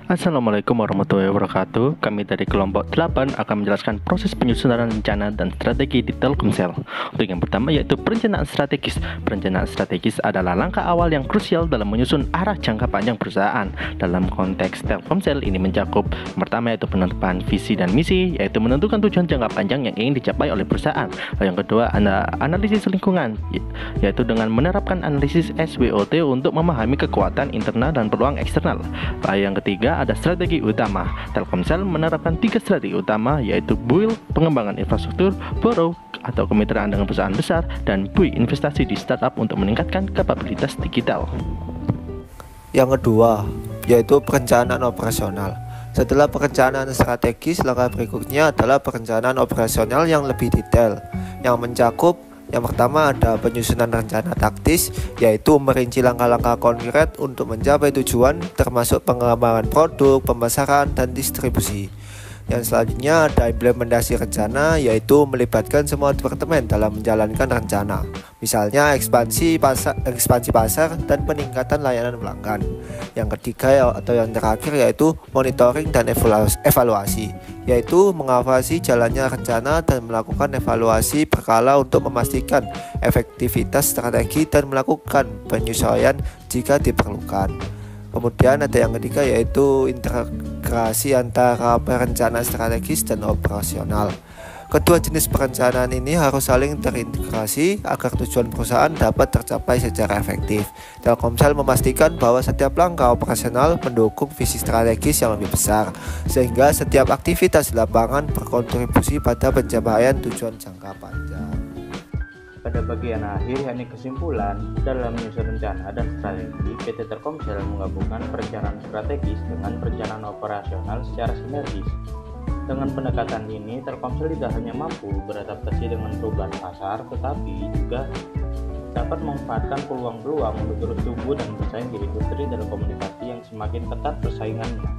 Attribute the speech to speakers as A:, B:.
A: Assalamualaikum warahmatullahi wabarakatuh. Kami dari kelompok 8 akan menjelaskan proses penyusunan rencana dan strategi di Telkomsel. Untuk yang pertama yaitu perencanaan strategis. Perencanaan strategis adalah langkah awal yang krusial dalam menyusun arah jangka panjang perusahaan. Dalam konteks Telkomsel ini mencakup pertama yaitu penetapan visi dan misi, yaitu menentukan tujuan jangka panjang yang ingin dicapai oleh perusahaan. Lalu yang kedua analisis lingkungan, yaitu dengan menerapkan analisis SWOT untuk memahami kekuatan internal dan peluang eksternal. Lalu yang ketiga ada strategi utama. Telkomsel menerapkan 3 strategi utama, yaitu build, pengembangan infrastruktur, borrow atau kemitraan dengan perusahaan besar, dan buy, investasi di startup untuk meningkatkan kapabilitas digital.
B: Yang kedua, yaitu perencanaan operasional. Setelah perencanaan strategis, langkah berikutnya adalah perencanaan operasional yang lebih detail, yang mencakup yang pertama ada penyusunan rencana taktis, yaitu merinci langkah-langkah konkret untuk mencapai tujuan termasuk pengembangan produk, pemasaran, dan distribusi. Yang selanjutnya ada implementasi rencana, yaitu melibatkan semua departemen dalam menjalankan rencana. Misalnya ekspansi pasar dan peningkatan layanan pelanggan. Yang ketiga atau yang terakhir yaitu monitoring dan evaluasi, yaitu mengawasi jalannya rencana dan melakukan evaluasi berkala untuk memastikan efektivitas strategi dan melakukan penyesuaian jika diperlukan. Kemudian ada yang ketiga yaitu integrasi antara perencanaan strategis dan operasional. Kedua jenis perencanaan ini harus saling terintegrasi agar tujuan perusahaan dapat tercapai secara efektif. Telkomsel memastikan bahwa setiap langkah operasional mendukung visi strategis yang lebih besar, sehingga setiap aktivitas di lapangan berkontribusi pada pencapaian tujuan jangka panjang.
C: Pada bagian akhir, yakni kesimpulan, dalam menyusun rencana dan strategi, PT Telkomsel menggabungkan perencanaan strategis dengan perencanaan operasional secara sinergis. Dengan pendekatan ini, Telkomsel tidak hanya mampu beradaptasi dengan perubahan pasar, tetapi juga dapat memanfaatkan peluang-peluang untuk terus tumbuh dan bersaing di industri telekomunikasi yang semakin ketat persaingannya.